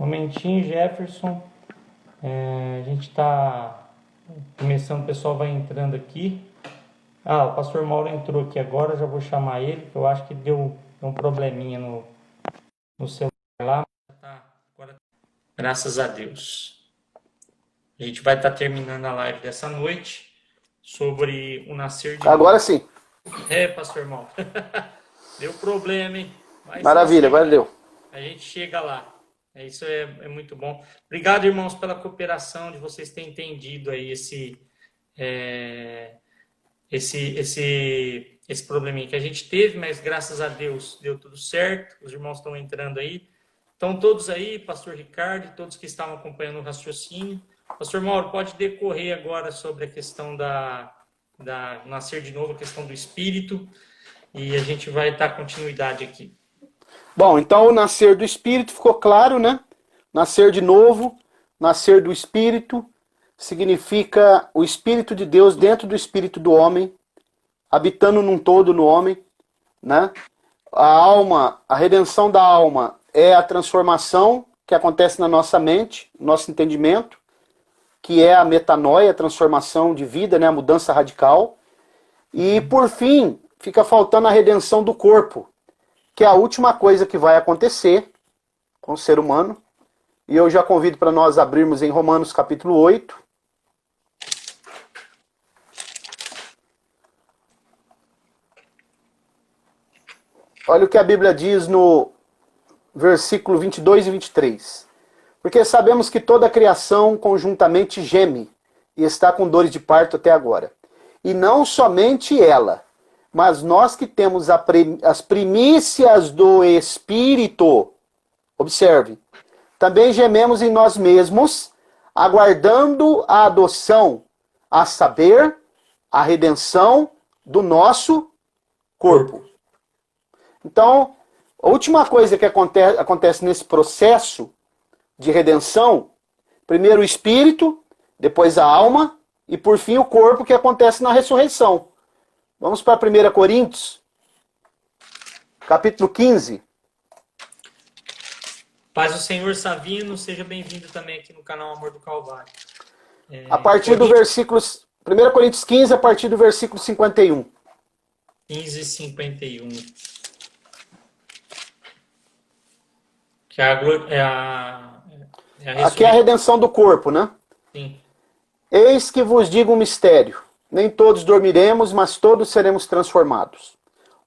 Momentinho, Jefferson. A gente está começando, o pessoal vai entrando aqui. O pastor Mauro entrou aqui agora, já vou chamar ele, que eu acho que deu um probleminha no celular lá. Agora, graças a Deus. A gente vai estar terminando a live dessa noite sobre o nascer de Agora novo. sim. Pastor Mauro. Deu problema, hein? Mas Maravilha, valeu. a gente chega lá. Isso é muito bom. Obrigado, irmãos, pela cooperação, de vocês terem entendido aí esse probleminha que a gente teve, mas graças a Deus deu tudo certo. Os irmãos estão entrando aí. Estão todos aí, pastor Ricardo, todos que estavam acompanhando o raciocínio. Pastor Mauro, pode decorrer agora sobre a questão da nascer de novo, a questão do espírito, e a gente vai dar continuidade aqui. Bom, então o nascer do Espírito ficou claro, né? Nascer de novo, nascer do Espírito, significa o Espírito de Deus dentro do Espírito do homem, habitando num todo no homem, né? A alma, a redenção da alma é a transformação que acontece na nossa mente, nosso entendimento, que é a metanoia, a transformação de vida, né? A mudança radical. E, por fim, fica faltando a redenção do corpo, que é a última coisa que vai acontecer com o ser humano. E eu já convido para nós abrirmos em Romanos capítulo 8. Olha o que a Bíblia diz no versículo 22 e 23. Porque sabemos que toda a criação conjuntamente geme e está com dores de parto até agora. E não somente ela, mas nós que temos as primícias do Espírito, observe, também gememos em nós mesmos, aguardando a adoção, a saber, a redenção do nosso corpo. Então, a última coisa que acontece nesse processo de redenção, primeiro o Espírito, depois a alma, e por fim o corpo, que acontece na ressurreição. Vamos para 1 Coríntios, capítulo 15. Paz do Senhor Savino, seja bem-vindo também aqui no canal Amor do Calvário. A partir do versículo... 1 Coríntios 15, a partir do versículo 51. 15:51. Que Aqui é a redenção do corpo, né? Sim. Eis que vos digo um mistério. Nem todos dormiremos, mas todos seremos transformados.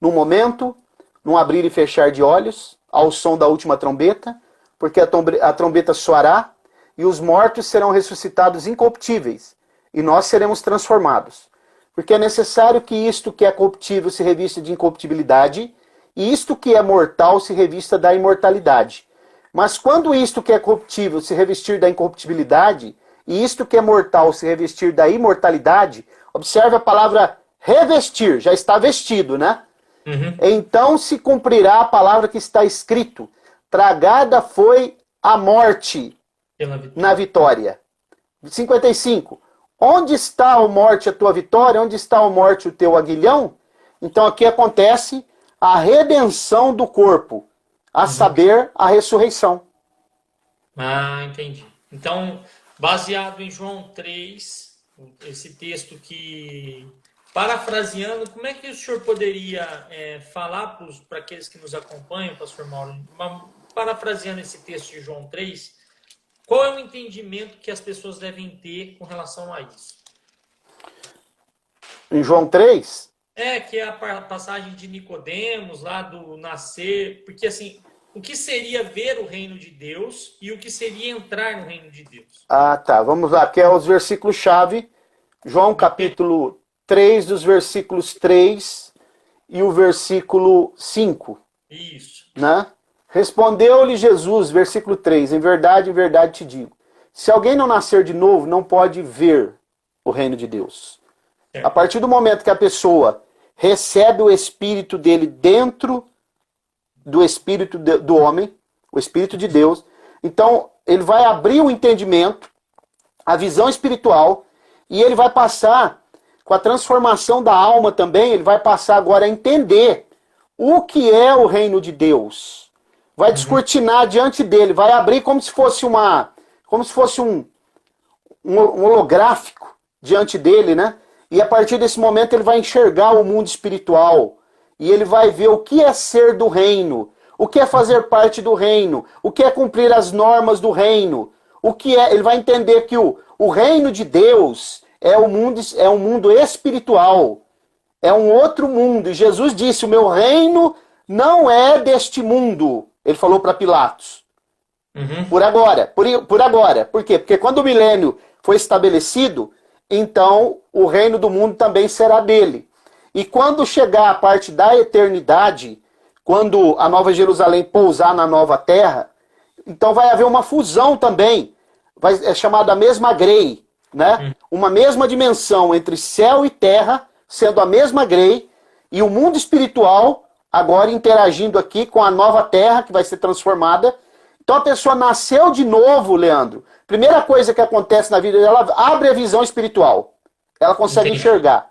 Num momento, num abrir e fechar de olhos, ao som da última trombeta, porque a trombeta soará, e os mortos serão ressuscitados incorruptíveis, e nós seremos transformados. Porque é necessário que isto que é corruptível se revista de incorruptibilidade, e isto que é mortal se revista da imortalidade. Mas quando isto que é corruptível se revestir da incorruptibilidade, e isto que é mortal se revestir da imortalidade, observe a palavra revestir, já está vestido, né? Uhum. Então se cumprirá a palavra que está escrito: tragada foi a morte na vitória. 55. Onde está, a morte, a tua vitória? Onde está, a morte, o teu aguilhão? Então aqui acontece a redenção do corpo, a saber, a ressurreição. Entendi. Então, baseado em João 3, esse texto que, parafraseando, como é que o senhor poderia falar para aqueles que nos acompanham, pastor Mauro, parafraseando esse texto de João 3, qual é o entendimento que as pessoas devem ter com relação a isso? Em João 3? Que é a passagem de Nicodemos, lá do nascer, porque assim, o que seria ver o reino de Deus e o que seria entrar no reino de Deus? Tá, vamos lá, que é os versículos-chave, João capítulo 3, dos versículos 3 e o versículo 5. Isso. Né? Respondeu-lhe Jesus, versículo 3, em verdade te digo, se alguém não nascer de novo, não pode ver o reino de Deus. A partir do momento que a pessoa recebe o Espírito dele dentro do Espírito do homem, o Espírito de Deus, então ele vai abrir o entendimento, a visão espiritual, e ele vai passar, com a transformação da alma também, ele vai passar agora a entender o que é o reino de Deus. vai descortinar diante dele, vai abrir como se fosse um holográfico diante dele, né? E a partir desse momento ele vai enxergar o mundo espiritual. E ele vai ver o que é ser do reino, o que é fazer parte do reino, o que é cumprir as normas do reino, o que é. Ele vai entender que o reino de Deus é um mundo espiritual, é um outro mundo. E Jesus disse: o meu reino não é deste mundo. Ele falou para Pilatos. Por agora. Por quê? Porque quando o milênio foi estabelecido, então o reino do mundo também será dele. E quando chegar a parte da eternidade, quando a Nova Jerusalém pousar na nova terra, então vai haver uma fusão também. É chamada a mesma grei, né? Uma mesma dimensão entre céu e terra, sendo a mesma grei, e o mundo espiritual agora interagindo aqui com a nova terra que vai ser transformada. Então a pessoa nasceu de novo, Leandro. Primeira coisa que acontece na vida dela, abre a visão espiritual. Ela consegue enxergar.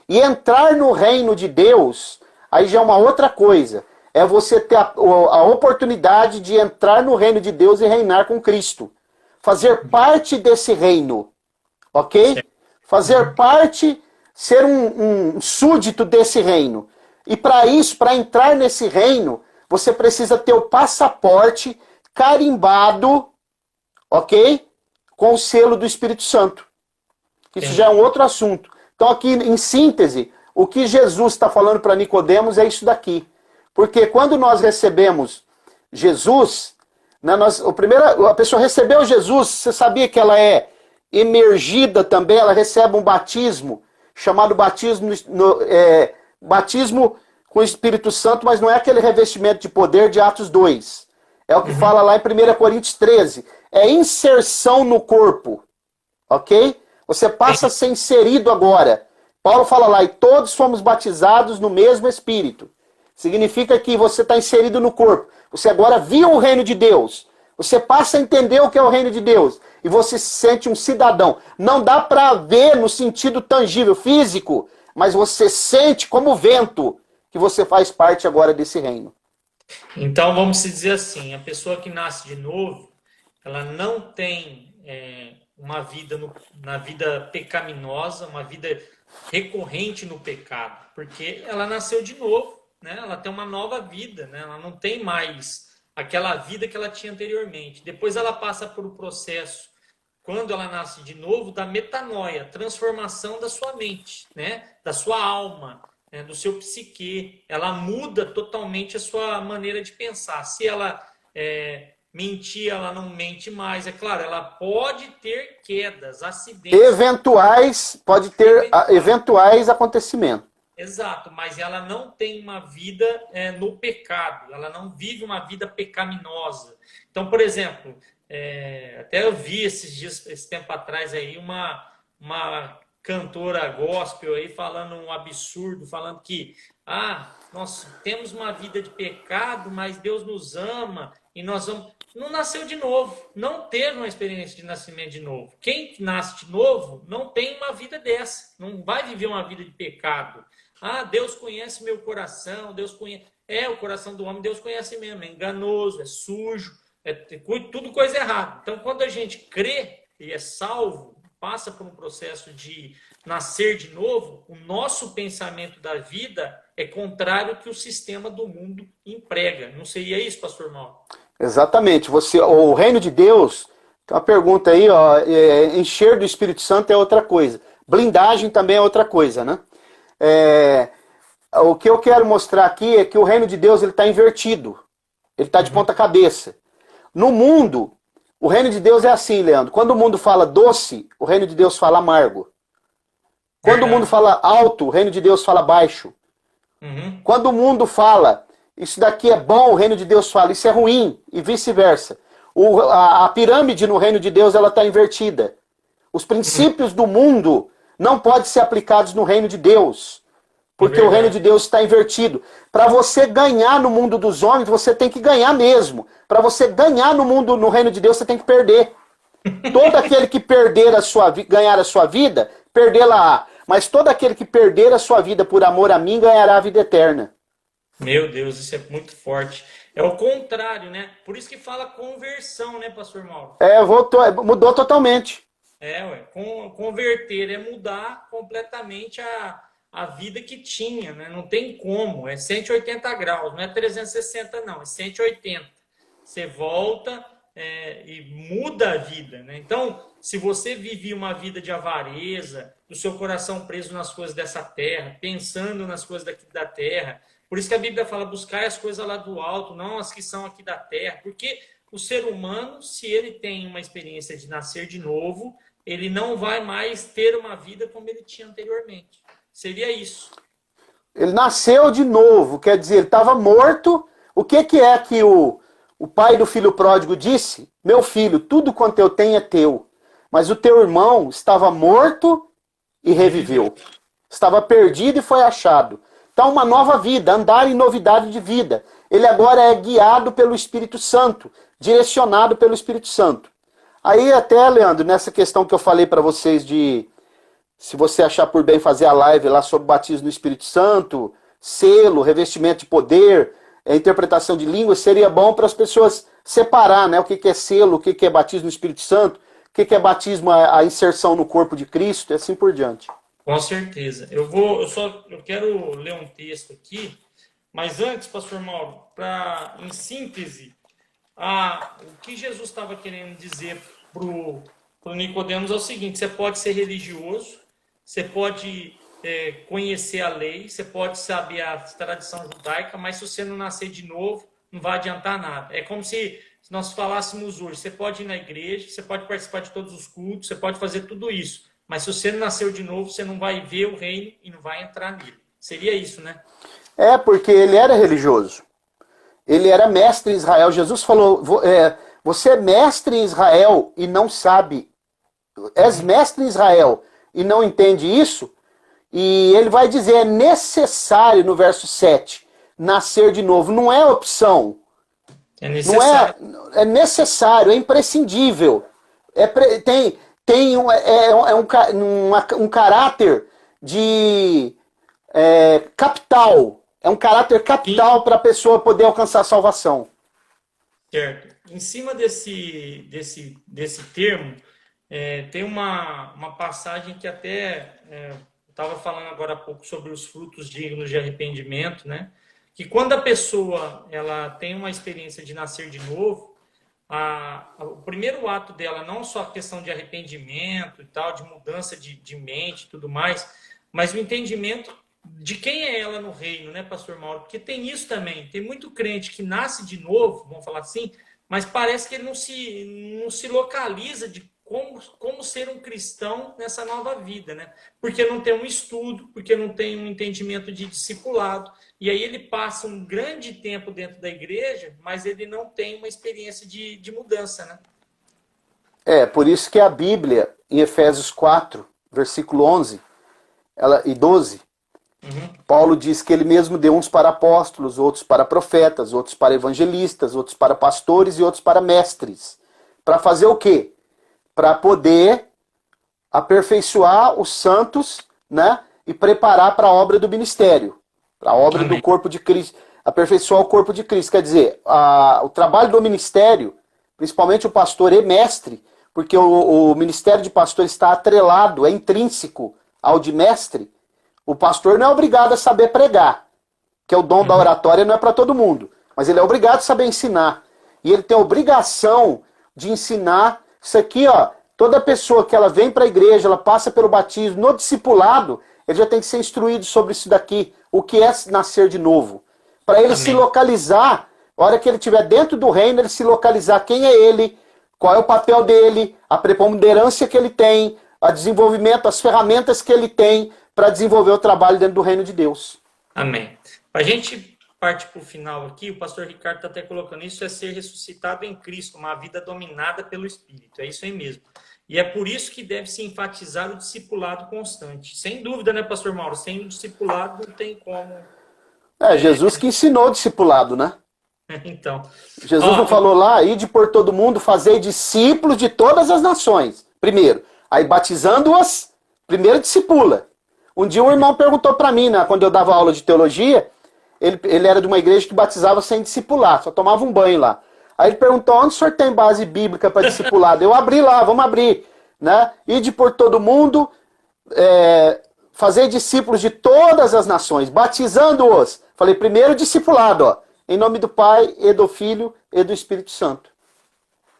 E entrar no reino de Deus, aí já é uma outra coisa. É você ter a oportunidade de entrar no reino de Deus e reinar com Cristo. Fazer parte desse reino. Ok? Fazer parte, ser um súdito desse reino. E para isso, para entrar nesse reino, você precisa ter o passaporte carimbado, ok? Com o selo do Espírito Santo. Isso já é um outro assunto. Então aqui, em síntese, o que Jesus está falando para Nicodemos é isso daqui. Porque quando nós recebemos Jesus, né, a pessoa recebeu Jesus, você sabia que ela é emergida também, ela recebe um batismo, chamado batismo com o Espírito Santo, mas não é aquele revestimento de poder de Atos 2. É o que fala lá em 1 Coríntios 13. É inserção no corpo. Ok? Você passa a ser inserido agora. Paulo fala lá, e todos fomos batizados no mesmo Espírito. Significa que você está inserido no corpo. Você agora viu o reino de Deus. Você passa a entender o que é o reino de Deus. E você se sente um cidadão. Não dá para ver no sentido tangível, físico, mas você sente como vento que você faz parte agora desse reino. Então, vamos dizer assim, a pessoa que nasce de novo, ela não tem uma vida na vida pecaminosa, uma vida recorrente no pecado, porque ela nasceu de novo, né? Ela tem uma nova vida, né? Ela não tem mais aquela vida que ela tinha anteriormente. Depois ela passa por um processo, quando ela nasce de novo, da metanoia, transformação da sua mente, né? Da sua alma, do seu psique. Ela muda totalmente a sua maneira de pensar. Se ela mentir, ela não mente mais. É claro, ela pode ter quedas, acidentes. Pode ter eventuais acontecimentos. Exato, mas ela não tem uma vida no pecado. Ela não vive uma vida pecaminosa. Então, por exemplo, até eu vi esse tempo atrás aí, uma cantora gospel aí falando um absurdo, falando que nós temos uma vida de pecado, mas Deus nos ama e nós vamos... Não nasceu de novo, não teve uma experiência de nascimento de novo. Quem nasce de novo não tem uma vida dessa, não vai viver uma vida de pecado. Deus conhece meu coração, Deus conhece... o coração do homem, Deus conhece mesmo, é enganoso, é sujo, tudo coisa errada. Então, quando a gente crê e é salvo, passa por um processo de nascer de novo, o nosso pensamento da vida é contrário ao que o sistema do mundo emprega. Não seria isso, pastor Mauro? Exatamente. O reino de Deus, tem uma pergunta aí, encher do Espírito Santo é outra coisa. Blindagem também é outra coisa, né? O que eu quero mostrar aqui é que o reino de Deus está invertido. Ele está de ponta cabeça. No mundo, o reino de Deus é assim, Leandro. Quando o mundo fala doce, o reino de Deus fala amargo. Quando o mundo fala alto, o reino de Deus fala baixo. Quando o mundo fala, isso daqui é bom, o reino de Deus fala, isso é ruim, e vice-versa. A pirâmide no reino de Deus está invertida. Os princípios do mundo não podem ser aplicados no reino de Deus. Porque o reino de Deus está invertido. Para você ganhar no mundo dos homens, você tem que ganhar mesmo. Para você ganhar no reino de Deus, você tem que perder. Todo aquele que ganhar a sua vida, perdê-la-á. Mas todo aquele que perder a sua vida por amor a mim, ganhará a vida eterna. Meu Deus, isso é muito forte. É o contrário, né? Por isso que fala conversão, né, pastor Mauro? Mudou totalmente. Ué, converter é mudar completamente a vida que tinha, né? Não tem como, é 180 graus, não é 360 não, é 180. Você volta e muda a vida, né? Então, se você vivia uma vida de avareza, o seu coração preso nas coisas dessa terra, pensando nas coisas daqui da terra, por isso que a Bíblia fala, buscar as coisas lá do alto, não as que são aqui da terra, porque o ser humano, se ele tem uma experiência de nascer de novo, ele não vai mais ter uma vida como ele tinha anteriormente. Seria isso. Ele nasceu de novo, quer dizer, ele estava morto. O que é que o pai do filho pródigo disse? Meu filho, tudo quanto eu tenho é teu. Mas o teu irmão estava morto e reviveu. Estava perdido e foi achado. Então, uma nova vida, andar em novidade de vida. Ele agora é guiado pelo Espírito Santo, direcionado pelo Espírito Santo. Aí até, Leandro, nessa questão que eu falei para vocês de, se você achar por bem fazer a live lá sobre batismo no Espírito Santo, selo, revestimento de poder, interpretação de línguas, seria bom para as pessoas separar, né, o que é selo, o que é batismo no Espírito Santo, o que é batismo, a inserção no corpo de Cristo, e assim por diante. Com certeza. Eu quero ler um texto aqui, mas antes, pastor Mauro, em síntese, o que Jesus estava querendo dizer para o Nicodemos é o seguinte: você pode ser religioso, você pode conhecer a lei, você pode saber a tradição judaica, mas se você não nascer de novo, não vai adiantar nada. É como se nós falássemos hoje: você pode ir na igreja, você pode participar de todos os cultos, você pode fazer tudo isso, mas se você não nasceu de novo, você não vai ver o reino e não vai entrar nele. Seria isso, né? Porque ele era religioso. Ele era mestre em Israel. Jesus falou, você é mestre em Israel e não sabe. És mestre em Israel e não entende isso? E ele vai dizer, é necessário, no verso 7, nascer de novo. Não é opção. É necessário. É necessário, é imprescindível. Tem um caráter de capital. É um caráter capital para a pessoa poder alcançar a salvação. Certo. Em cima desse termo, tem uma passagem que até estava falando agora há pouco sobre os frutos dignos de arrependimento, né? Que quando a pessoa ela tem uma experiência de nascer de novo, o primeiro ato dela, não só a questão de arrependimento e tal, de mudança de mente e tudo mais, mas o entendimento de quem é ela no reino, né, pastor Mauro? Porque tem isso também. Tem muito crente que nasce de novo, vamos falar assim, mas parece que ele não se localiza de como ser um cristão nessa nova vida, né? Porque não tem um estudo, porque não tem um entendimento de discipulado. E aí ele passa um grande tempo dentro da igreja, mas ele não tem uma experiência de mudança, né? Por isso que a Bíblia, em Efésios 4, versículo 11 e 12, Paulo diz que ele mesmo deu uns para apóstolos, outros para profetas, outros para evangelistas, outros para pastores e outros para mestres. Para fazer o quê? Para poder aperfeiçoar os santos, né? E preparar para a obra do ministério, para a obra do corpo de Cristo. Aperfeiçoar o corpo de Cristo. Quer dizer, o trabalho do ministério, principalmente o pastor e mestre, porque o ministério de pastor está atrelado, é intrínseco ao de mestre. O pastor não é obrigado a saber pregar, que é o dom da oratória, não é para todo mundo. Mas ele é obrigado a saber ensinar. E ele tem a obrigação de ensinar isso aqui, ó. Toda pessoa que ela vem para a igreja, ela passa pelo batismo, no discipulado, ele já tem que ser instruído sobre isso daqui, o que é nascer de novo. Para ele se localizar, a hora que ele estiver dentro do reino, ele se localizar quem é ele, qual é o papel dele, a preponderância que ele tem, o desenvolvimento, as ferramentas que ele tem para desenvolver o trabalho dentro do reino de Deus. Amém. A gente parte para o final aqui, o pastor Ricardo está até colocando isso, é ser ressuscitado em Cristo, uma vida dominada pelo Espírito. É isso aí mesmo. E é por isso que deve se enfatizar o discipulado constante. Sem dúvida, né, pastor Mauro? Sem o discipulado não tem como... Jesus que ensinou o discipulado, né? Então. Jesus não falou lá, ide por todo mundo, fazei discípulos de todas as nações. Primeiro. Aí batizando-as, primeiro discipula. Um dia um irmão perguntou para mim, né, quando eu dava aula de teologia, ele era de uma igreja que batizava sem discipular, só tomava um banho lá. Aí ele perguntou, onde o senhor tem base bíblica para discipulado? Eu abri lá, vamos abrir. Né? Ide por todo mundo, fazer discípulos de todas as nações, batizando-os. Falei, primeiro discipulado, ó, em nome do Pai, e do Filho, e do Espírito Santo.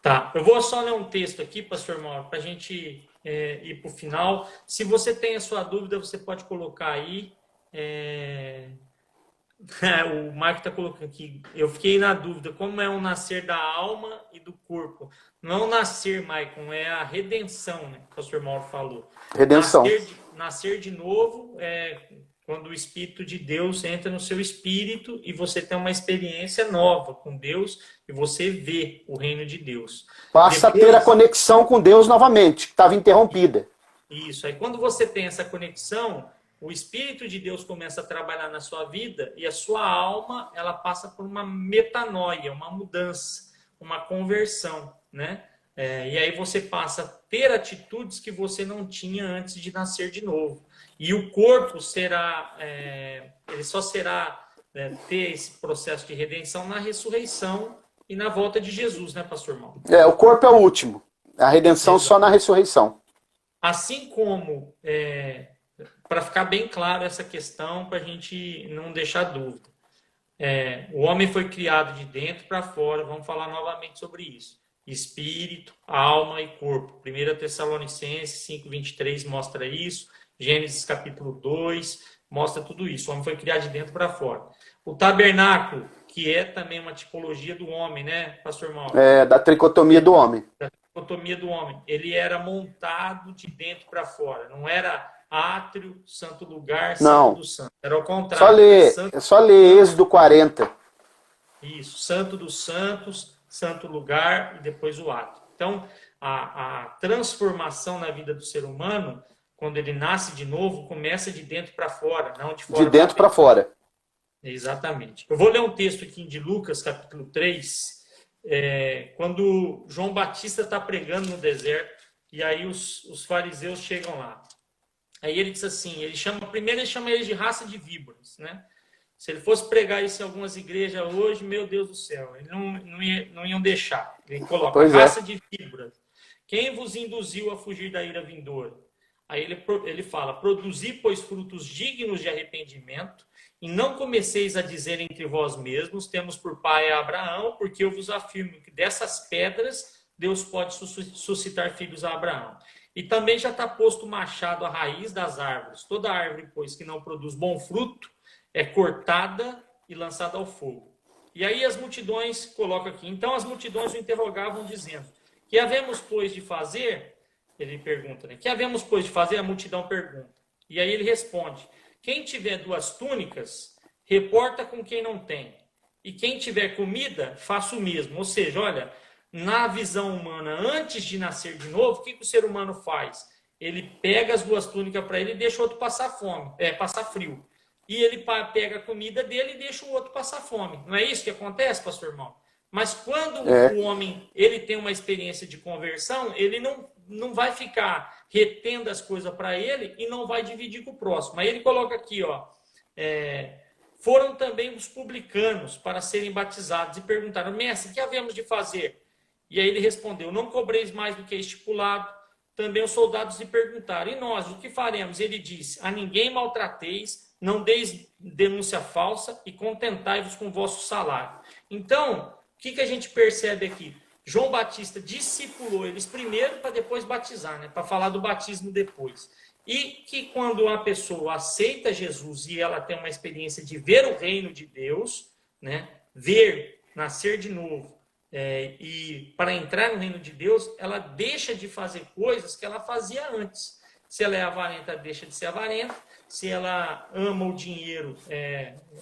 Tá, eu vou só ler um texto aqui, pastor Mauro, para a gente ir para o final. Se você tem a sua dúvida, você pode colocar aí. O Marco está colocando aqui. Eu fiquei na dúvida, como é o nascer da alma e do corpo? Não é o nascer, Maicon, é a redenção, né? Que o pastor Mauro falou. Redenção. Nascer de novo é quando o Espírito de Deus entra no seu espírito e você tem uma experiência nova com Deus e você vê o reino de Deus. Passa a ter a conexão com Deus novamente, que estava interrompida. Isso. Aí quando você tem essa conexão, o Espírito de Deus começa a trabalhar na sua vida e a sua alma, ela passa por uma metanoia, uma mudança, uma conversão, né? E aí você passa a ter atitudes que você não tinha antes de nascer de novo. E o corpo será, ele só será ter esse processo de redenção na ressurreição e na volta de Jesus, né, pastor Mauro? O corpo é o último. A redenção só na ressurreição. Assim como, para ficar bem claro essa questão, para a gente não deixar dúvida. O homem foi criado de dentro para fora, vamos falar novamente sobre isso. Espírito, alma e corpo. 1 Tessalonicenses 5:23 mostra isso. Gênesis capítulo 2 mostra tudo isso. O homem foi criado de dentro para fora. O tabernáculo, que é também uma tipologia do homem, né, pastor Mauro? Da tricotomia do homem. Da tricotomia do homem. Ele era montado de dentro para fora. Não era átrio, santo lugar, santo do santo. Era o contrário. Só ler Êxodo 40. Isso, santo dos santos, santo lugar e depois o átrio. Então, a transformação na vida do ser humano, quando ele nasce de novo, começa de dentro para fora, não de fora. De dentro para fora. Exatamente. Eu vou ler um texto aqui de Lucas, capítulo 3, quando João Batista está pregando no deserto, e aí os fariseus chegam lá. Aí ele diz assim, primeiro ele chama eles de raça de víboras, né? Se ele fosse pregar isso em algumas igrejas hoje, meu Deus do céu, eles não iam deixar. Ele coloca raça de víboras. Quem vos induziu a fugir da ira vindoura? Aí ele fala, produzi, pois, frutos dignos de arrependimento, e não comeceis a dizer entre vós mesmos, temos por pai a Abraão, porque eu vos afirmo que dessas pedras Deus pode suscitar filhos a Abraão. E também já está posto o machado à raiz das árvores. Toda árvore, pois, que não produz bom fruto, é cortada e lançada ao fogo. E aí as multidões, coloca aqui, então as multidões o interrogavam dizendo, que havemos, pois, de fazer? Ele pergunta, né? Que havemos, pois, de fazer? A multidão pergunta. E aí ele responde, quem tiver 2 túnicas, reporta com quem não tem. E quem tiver comida, faça o mesmo. Ou seja, olha, na visão humana, antes de nascer de novo, o que o ser humano faz? Ele pega as 2 túnicas para ele e deixa o outro passar fome, passar frio. E ele pega a comida dele e deixa o outro passar fome. Não é isso que acontece, pastor irmão? Mas quando o homem ele tem uma experiência de conversão, ele não vai ficar retendo as coisas para ele e não vai dividir com o próximo. Aí ele coloca aqui, ó, foram também os publicanos para serem batizados e perguntaram, mestre, o que havemos de fazer? E aí ele respondeu, não cobreis mais do que estipulado. Também os soldados lhe perguntaram, e nós, o que faremos? Ele disse, a ninguém maltrateis, não deis denúncia falsa e contentai-vos com o vosso salário. Então, o que a gente percebe aqui? João Batista discipulou eles primeiro para depois batizar, né? Para falar do batismo depois. E que quando uma pessoa aceita Jesus e ela tem uma experiência de ver o reino de Deus, né? Ver, nascer de novo, e para entrar no reino de Deus, ela deixa de fazer coisas que ela fazia antes. Se ela é avarenta, deixa de ser avarenta. Se ela ama o dinheiro,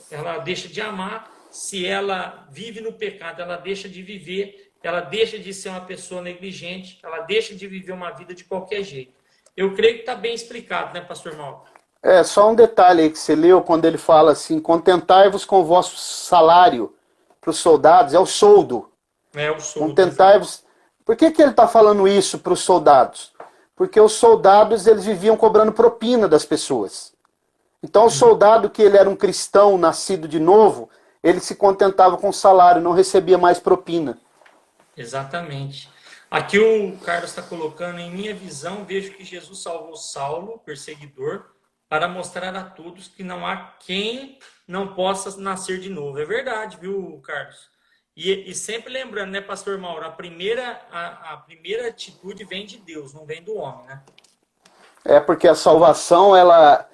ela deixa de amar. Se ela vive no pecado, ela deixa de viver. Ela deixa de ser uma pessoa negligente. Ela deixa de viver uma vida de qualquer jeito. Eu creio que está bem explicado, né, pastor Mauro? Só um detalhe aí que você leu, quando ele fala assim, contentai-vos com o vosso salário para os soldados, é o soldo. O soldo. Contentai-vos. Por que ele está falando isso para os soldados? Porque os soldados eles viviam cobrando propina das pessoas. Então o soldado que ele era um cristão nascido de novo, ele se contentava com o salário, não recebia mais propina. Exatamente. Aqui o Carlos está colocando, em minha visão, vejo que Jesus salvou Saulo, perseguidor, para mostrar a todos que não há quem não possa nascer de novo. É verdade, viu, Carlos? E sempre lembrando, né, Pastor Mauro, a primeira atitude vem de Deus, não vem do homem, né? É porque a salvação, ela,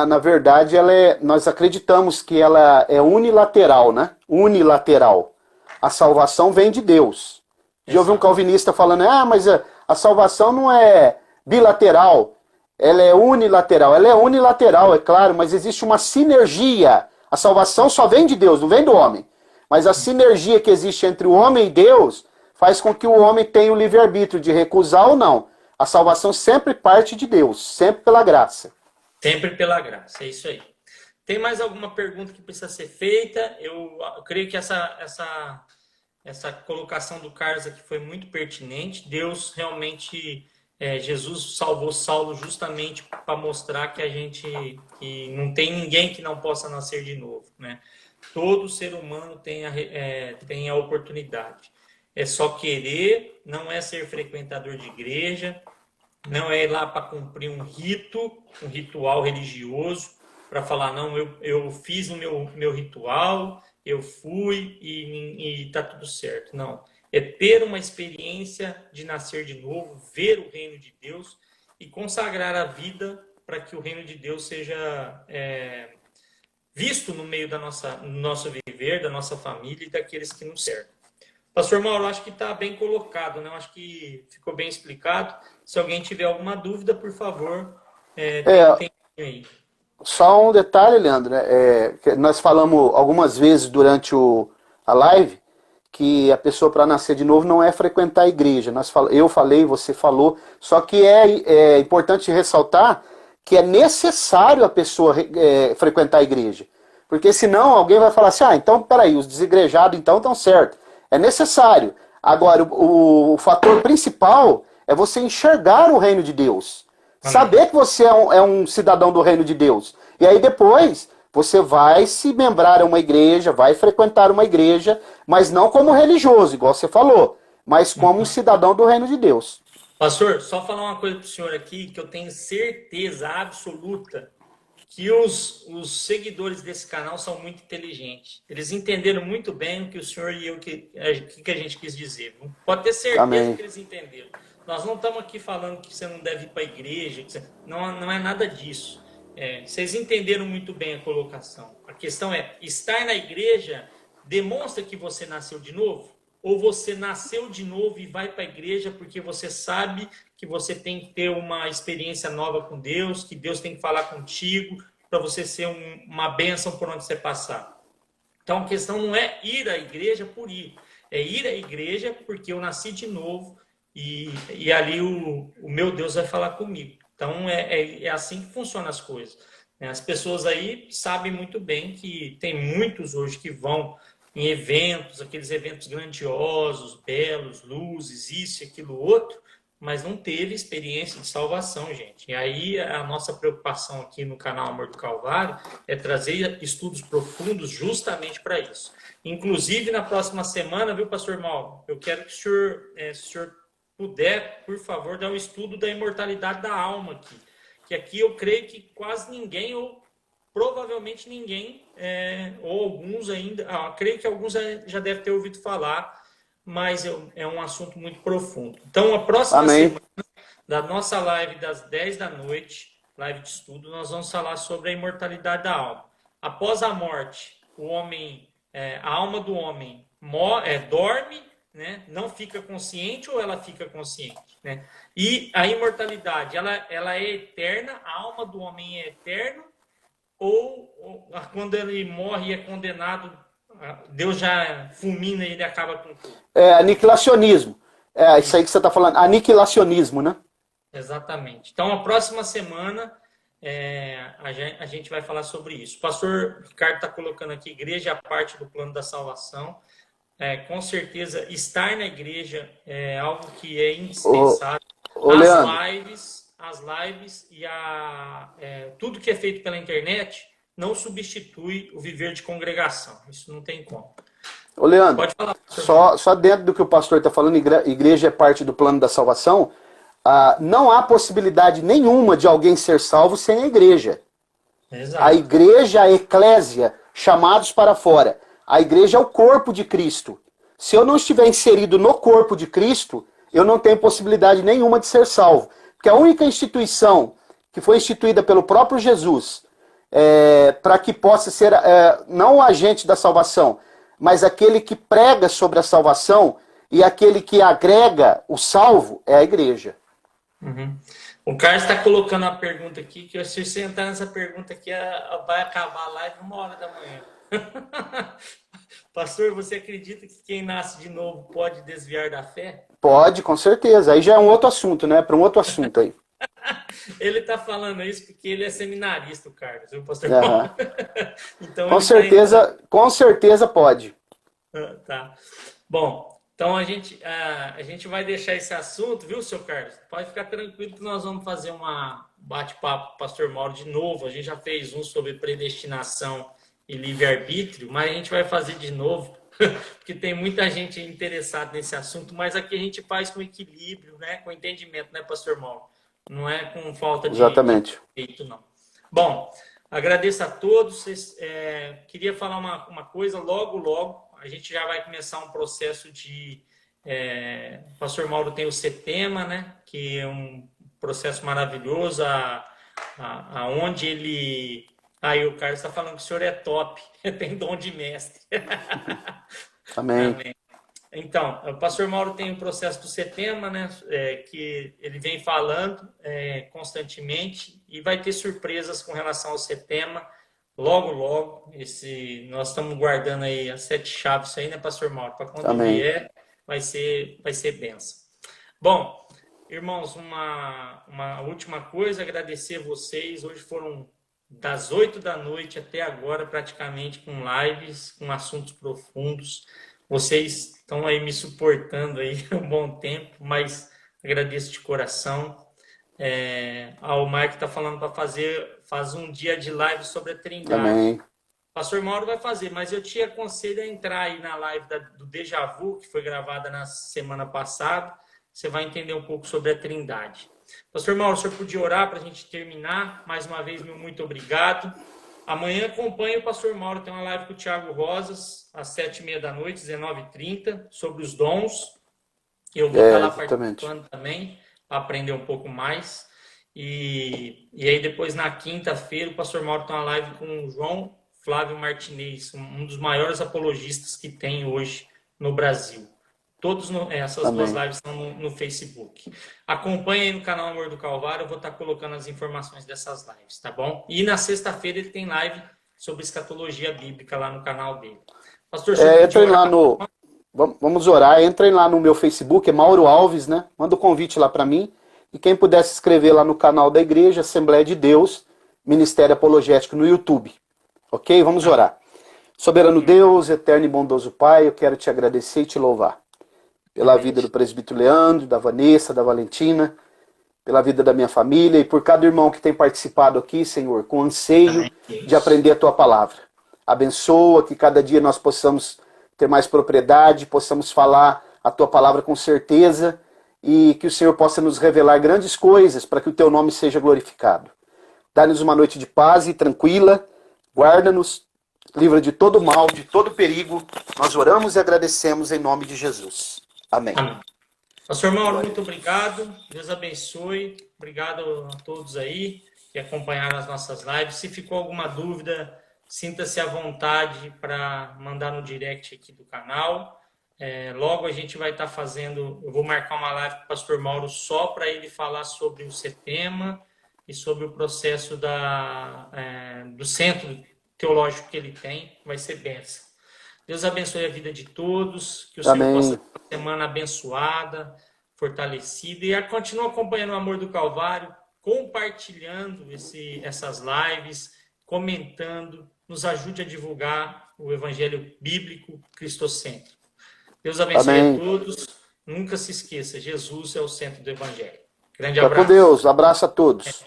na verdade, nós acreditamos que ela é unilateral, né? Unilateral. A salvação vem de Deus. Já ouvi um calvinista falando, mas a salvação não é bilateral, ela é unilateral. Ela é unilateral, é claro, mas existe uma sinergia. A salvação só vem de Deus, não vem do homem. Mas a sinergia que existe entre o homem e Deus faz com que o homem tenha o livre-arbítrio de recusar ou não. A salvação sempre parte de Deus, sempre pela graça. Sempre pela graça, é isso aí. Tem mais alguma pergunta que precisa ser feita? Eu creio que essa colocação do Carlos aqui foi muito pertinente. Deus realmente, Jesus salvou Saulo justamente para mostrar que não tem ninguém que não possa nascer de novo, né? Todo ser humano tem a oportunidade. É só querer, não é ser frequentador de igreja, não é ir lá para cumprir um ritual religioso, para falar, não, eu fiz o meu ritual, eu fui e tá tudo certo. Não. É ter uma experiência de nascer de novo, ver o reino de Deus e consagrar a vida para que o reino de Deus seja visto no meio do nosso viver, da nossa família e daqueles que nos cercam. Pastor Mauro, acho que está bem colocado, né? Acho que ficou bem explicado. Se alguém tiver alguma dúvida, por favor, tem aí. Só um detalhe, Leandro, que nós falamos algumas vezes durante a live que a pessoa para nascer de novo não é frequentar a igreja. Eu falei, você falou, só que é importante ressaltar que é necessário a pessoa frequentar a igreja. Porque senão alguém vai falar assim, então peraí, os desigrejados então estão certos. É necessário. Agora, o fator principal é você enxergar o reino de Deus. Amém. Saber que você é um cidadão do reino de Deus. E aí depois você vai se membrar a uma igreja, vai frequentar uma igreja, mas não como religioso, igual você falou, mas como um cidadão do reino de Deus. Pastor, só falar uma coisa para o senhor aqui, que eu tenho certeza absoluta que os seguidores desse canal são muito inteligentes. Eles entenderam muito bem o que o senhor e eu que a gente quis dizer. Pode ter certeza Amém. Que eles entenderam. Nós não estamos aqui falando que você não deve ir para a igreja, não é nada disso. Vocês entenderam muito bem a colocação. A questão é, estar na igreja demonstra que você nasceu de novo? Ou você nasceu de novo e vai para a igreja porque você sabe que você tem que ter uma experiência nova com Deus, que Deus tem que falar contigo para você ser uma bênção por onde você passar. Então a questão não é ir à igreja por ir, é ir à igreja porque eu nasci de novo e ali o meu Deus vai falar comigo. Então é assim que funcionam as coisas. As pessoas aí sabem muito bem que tem muitos hoje que vão em eventos, aqueles eventos grandiosos, belos, luzes, isso e aquilo outro, mas não teve experiência de salvação, gente. E aí a nossa preocupação aqui no canal Amor do Calvário é trazer estudos profundos justamente para isso. Inclusive, na próxima semana, viu, Pastor Mauro? Eu quero que se o senhor puder, por favor, dar um estudo da imortalidade da alma aqui. Que aqui eu creio que quase ninguém, ou provavelmente ninguém, ou alguns ainda, creio que alguns já devem ter ouvido falar, mas é um assunto muito profundo. Então, a próxima Amém. semana, da nossa live das 10 da noite, live de estudo, nós vamos falar sobre a imortalidade da alma. Após a morte, o homem, a alma do homem dorme, né? Não fica consciente ou ela fica consciente, né? E a imortalidade, ela é eterna, a alma do homem é eterna, ou quando ele morre e é condenado, Deus já fulmina e ele acaba com tudo. Aniquilacionismo. Isso aí que você está falando, aniquilacionismo, né? Exatamente. Então, a próxima semana a gente vai falar sobre isso. O pastor Ricardo está colocando aqui, igreja é a parte do plano da salvação. Com certeza, estar na igreja é algo que é indispensável. as lives e tudo que é feito pela internet não substitui o viver de congregação. Isso não tem como. Ô, Leandro, Pode falar. só dentro do que o pastor está falando, igreja é parte do plano da salvação, não há possibilidade nenhuma de alguém ser salvo sem a igreja. Exato. A igreja, a eclésia, chamados para fora. A igreja é o corpo de Cristo. Se eu não estiver inserido no corpo de Cristo, eu não tenho possibilidade nenhuma de ser salvo. Porque a única instituição que foi instituída pelo próprio Jesus, para que possa ser, não o agente da salvação, mas aquele que prega sobre a salvação e aquele que agrega o salvo, é a igreja. Uhum. O Carlos está colocando uma pergunta aqui, que se você entrar nessa pergunta aqui, vai acabar a live 1h da manhã. Pastor, você acredita que quem nasce de novo pode desviar da fé? Pode, com certeza. Aí já é um outro assunto, né? Para um outro assunto aí. Ele está falando isso porque ele é seminarista, o Carlos, viu, pastor? Uhum. Então, com certeza pode. Tá. Bom, então a gente vai deixar esse assunto, viu, seu Carlos? Pode ficar tranquilo que nós vamos fazer uma bate-papo com o pastor Mauro de novo. A gente já fez um sobre predestinação e livre-arbítrio, mas a gente vai fazer de novo, porque tem muita gente interessada nesse assunto, mas aqui a gente faz com equilíbrio, né? Com entendimento, né, pastor Mauro? Não é com falta de respeito, não. Bom, agradeço a todos. Queria falar uma coisa, logo a gente já vai começar um processo de... o pastor Mauro tem o CETEMA, né? Que é um processo maravilhoso, aonde ele... Aí o Carlos está falando que o senhor é top, tem dom de mestre. Amém. Amém. Então, o pastor Mauro tem o processo do CETEMA, né? Que ele vem falando constantemente e vai ter surpresas com relação ao CETEMA. Logo, nós estamos guardando aí as 7 chaves aí, né, pastor Mauro? Para quando vier, vai ser bênção. Bom, irmãos, uma última coisa, agradecer vocês. Hoje foram das 8 da noite até agora, praticamente, com lives, com assuntos profundos. Vocês estão aí me suportando aí um bom tempo, mas agradeço de coração. O Marco está falando para fazer um dia de live sobre a Trindade. Amém. O pastor Mauro vai fazer, mas eu te aconselho a entrar aí na live do Déjà Vu, que foi gravada na semana passada. Você vai entender um pouco sobre a Trindade. Pastor Mauro, o senhor podia orar para a gente terminar? Mais uma vez, meu muito obrigado. Amanhã acompanhe o pastor Mauro, tem uma live com o Thiago Rosas, às 7h30 da noite, 19h30, sobre os dons. Eu vou estar lá participando também, para aprender um pouco mais. E aí depois, na quinta-feira, o pastor Mauro tem uma live com o João Flávio Martinez, um dos maiores apologistas que tem hoje no Brasil. Essas duas lives estão no Facebook. Acompanhe aí no canal Amor do Calvário, eu vou estar colocando as informações dessas lives, tá bom? E na sexta-feira ele tem live sobre escatologia bíblica lá no canal dele. Pastor, entrem lá no... Vamos orar, entrem lá no meu Facebook, é Mauro Alves, né? Manda o convite lá para mim. E quem puder se inscrever lá no canal da igreja, Assembleia de Deus, Ministério Apologético no YouTube. Ok? Vamos orar. Soberano Deus, eterno e bondoso Pai, eu quero te agradecer e te louvar. Pela vida do presbítero Leandro, da Vanessa, da Valentina, pela vida da minha família e por cada irmão que tem participado aqui, Senhor, com anseio de aprender a Tua palavra. Abençoa que cada dia nós possamos ter mais propriedade, possamos falar a Tua palavra com certeza e que o Senhor possa nos revelar grandes coisas para que o Teu nome seja glorificado. Dá-nos uma noite de paz e tranquila, guarda-nos, livra de todo mal, de todo perigo. Nós oramos e agradecemos em nome de Jesus. Amém. Pastor Mauro, muito obrigado. Deus abençoe. Obrigado a todos aí que acompanharam as nossas lives. Se ficou alguma dúvida, sinta-se à vontade para mandar no direct aqui do canal. Logo a gente vai estar fazendo, eu vou marcar uma live com o pastor Mauro só para ele falar sobre o CETEMA e sobre o processo do centro teológico que ele tem. Vai ser bênção. Deus abençoe a vida de todos, que o Senhor possa ter uma semana abençoada, fortalecida, e continue acompanhando o Amor do Calvário, compartilhando essas lives, comentando, nos ajude a divulgar o Evangelho bíblico cristocêntrico. Deus abençoe a todos, nunca se esqueça, Jesus é o centro do Evangelho. Grande Fica com abraço. Deus. Abraço a todos.